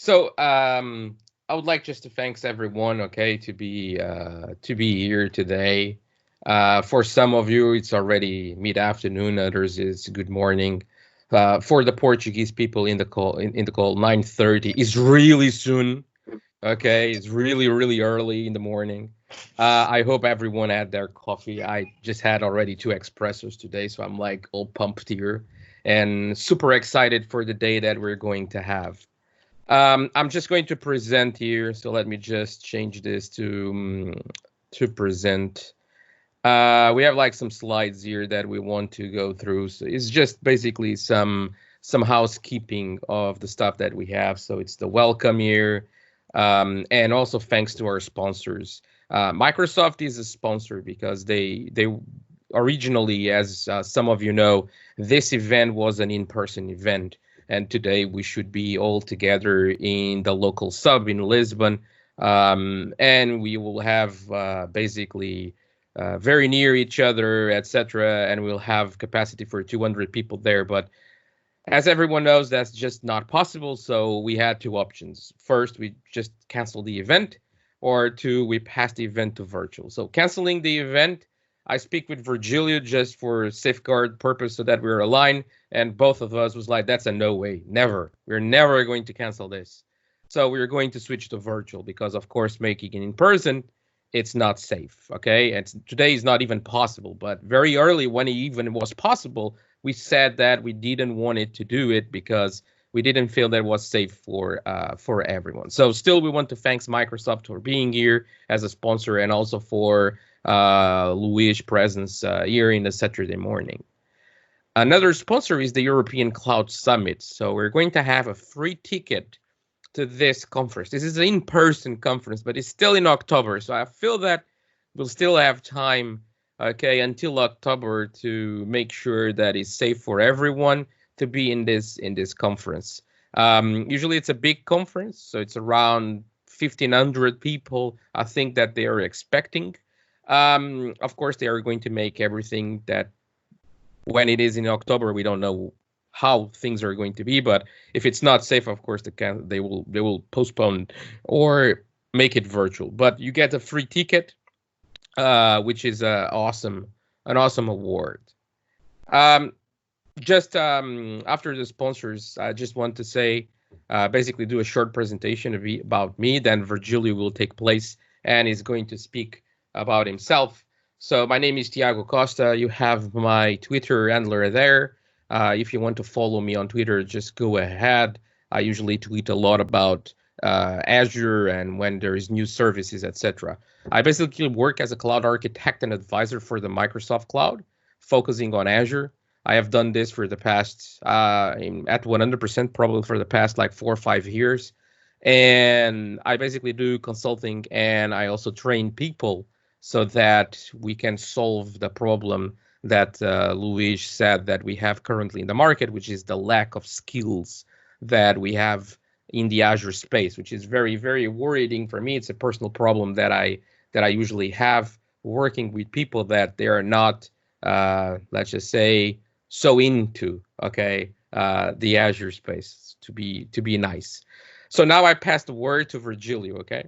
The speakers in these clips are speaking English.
I would like just to thanks everyone, okay, to be here today. For some of you, it's already mid-afternoon. Others, it's good morning. For the Portuguese people in the call, 9:30 is really soon. Okay, it's really, really early in the morning. I hope everyone had their coffee. I just had already two espressos today, so I'm like all pumped here and super excited for the day that we're going to have. I'm just going to present here, so let me just change this to present. We have like some slides here that we want to go through. So it's just basically some housekeeping of the stuff that we have. So it's the welcome here, and also thanks to our sponsors. Microsoft is a sponsor because they originally, as some of you know, this event was an in-person event, and today we should be all together in the local sub in Lisbon, and we will have basically very near each other, etc., and we'll have capacity for 200 people there. But as everyone knows, that's just not possible. So we had two options. First, we just cancel the event, or two, we pass the event to virtual. So canceling the event, I speak with Virgilio just for safeguard purpose so that we're aligned. And both of us was like, that's a no way, never. We're never going to cancel this. So we're going to switch to virtual because, of course, making it in person, it's not safe. Okay, today is not even possible. But very early, when it even was possible, we said that we didn't want it to do it because we didn't feel that it was safe for everyone. So still, we want to thank Microsoft for being here as a sponsor and also for Luis' presence here in the Saturday morning. Another sponsor is the European Cloud Summit. So we're going to have a free ticket to this conference. This is an in-person conference, but it's still in October. So I feel that we'll still have time, okay, until October to make sure that it's safe for everyone to be in this conference. Usually it's a big conference, so it's around 1,500 people. I think that they are expecting. Of course, they are going to make everything that when it is in October, we don't know how things are going to be, but if it's not safe, of course, they will postpone or make it virtual. But you get a free ticket, which is an awesome award. Just after the sponsors, I just want to say, basically do a short presentation about me. Then Virgilio will take place and is going to speak about himself. So my name is Tiago Costa. You have my Twitter handler there. If you want to follow me on Twitter, just go ahead. I usually tweet a lot about Azure and when there is new services, etc. I basically work as a cloud architect and advisor for the Microsoft Cloud, focusing on Azure. I have done this for the past, at 100%, probably for the past like 4 or 5 years. And I basically do consulting, and I also train people so that we can solve the problem that Luis said that we have currently in the market, which is the lack of skills that we have in the Azure space, which is very, very worrying for me. It's a personal problem that I usually have working with people that they are not, let's just say, so into the Azure space to be nice. So now I pass the word to Virgilio. Okay.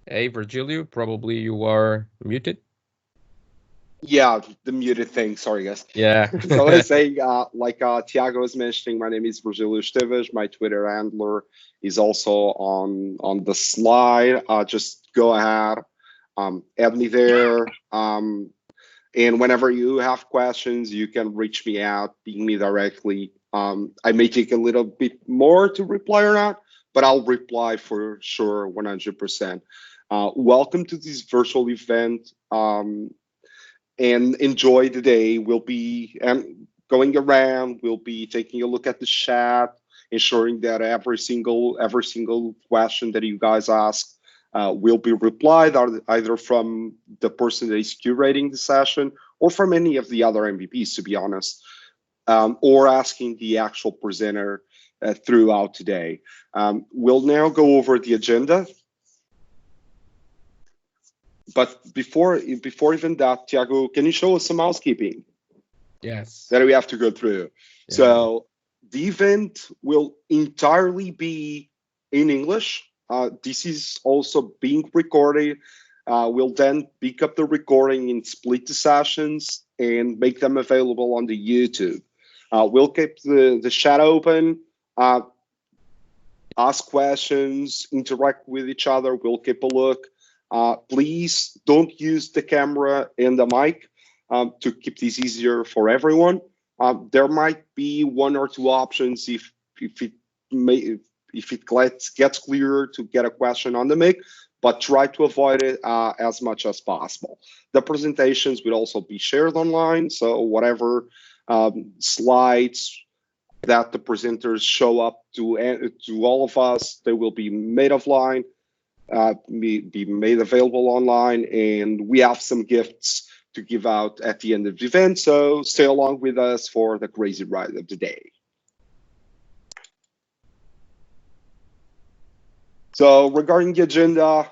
Hey, Virgilio, probably you are muted. Yeah, the muted thing. Sorry, guys. Yeah. So let's say, Tiago was mentioning, my name is Virgilio Esteves. My Twitter handler is also on the slide. Just go ahead, add me there. And whenever you have questions, you can reach me out, ping me directly. I may take a little bit more to reply or not, but I'll reply for sure 100%. Welcome to this virtual event, and enjoy the day. We'll be going around. We'll be taking a look at the chat, ensuring that every single question that you guys ask will be replied either from the person that is curating the session or from any of the other MVPs, to be honest, or asking the actual presenter throughout today. We'll now go over the agenda. But before even that, Tiago, can you show us some housekeeping? Yes. that we have to go through. Yeah. So the event will entirely be in English. This is also being recorded. We'll then pick up the recording and split the sessions and make them available on the YouTube. We'll keep the chat open, ask questions, interact with each other. We'll keep a look. Please don't use the camera and the mic to keep this easier for everyone. There might be one or two options if it may if it gets clearer to get a question on the mic, but try to avoid it as much as possible. The presentations will also be shared online, so whatever slides that the presenters show up to all of us, they will be made offline, be made available online, and we have some gifts to give out at the end of the event. So stay along with us for the crazy ride of the day. So regarding the agenda,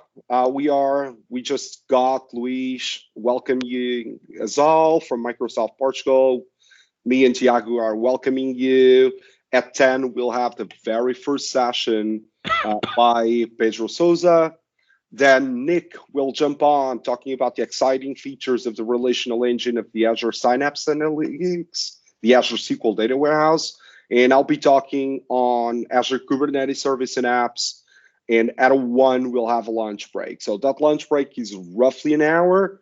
we just got Luis welcome you Azal from Microsoft Portugal. Me and Tiago are welcoming you. At 10, we'll have the very first session by Pedro Souza. Then Nick will jump on talking about the exciting features of the relational engine of the Azure Synapse Analytics, the Azure SQL Data Warehouse. And I'll be talking on Azure Kubernetes Service and Apps. And at 1, we'll have a lunch break. So that lunch break is roughly an hour.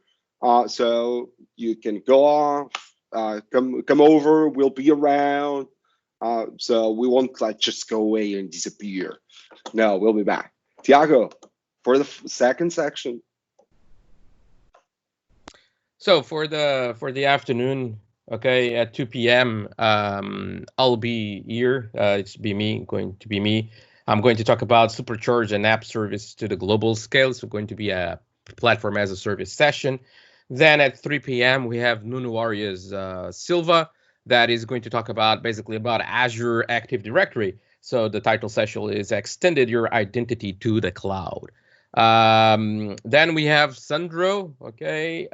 So you can go off, come over, we'll be around. So we won't like just go away and disappear. No, we'll be back. Tiago, for the second section. So for the afternoon, okay, at 2 p.m., I'll be here. It's going to be me. I'm going to talk about supercharge an app service to the global scale. So going to be a platform as a service session. Then at 3 p.m., we have Nuno Arias Silva that is going to talk about basically about Azure Active Directory. So the title session is Extended Your Identity to the Cloud. Then we have Sandro, okay,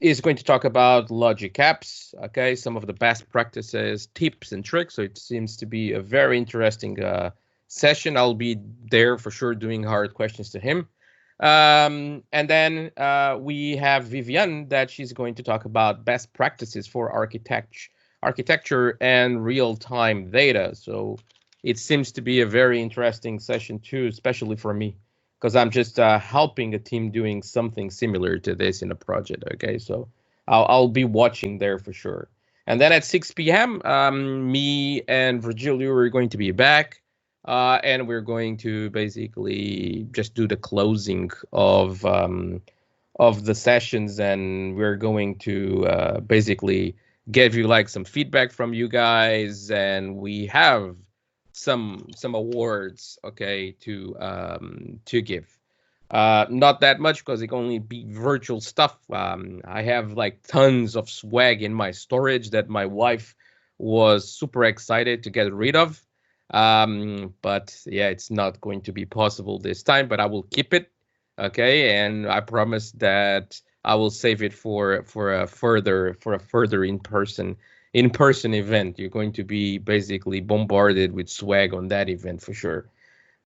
is going to talk about logic apps, okay, some of the best practices, tips, and tricks. So it seems to be a very interesting session. I'll be there for sure doing hard questions to him. And then we have Vivian that she's going to talk about best practices for architecture and real-time data. So it seems to be a very interesting session too, especially for me, because I'm just helping a team doing something similar to this in a project. Okay, so I'll be watching there for sure. And then at 6 p.m., me and Virgilio are going to be back. And we're going to basically just do the closing of the sessions, and we're going to basically give you like some feedback from you guys, and we have some awards, okay, to give. Not that much because it can only be virtual stuff. I have like tons of swag in my storage that my wife was super excited to get rid of. But yeah, it's not going to be possible this time, but I will keep it. Okay. And I promise that I will save it for a further in-person event. You're going to be basically bombarded with swag on that event for sure.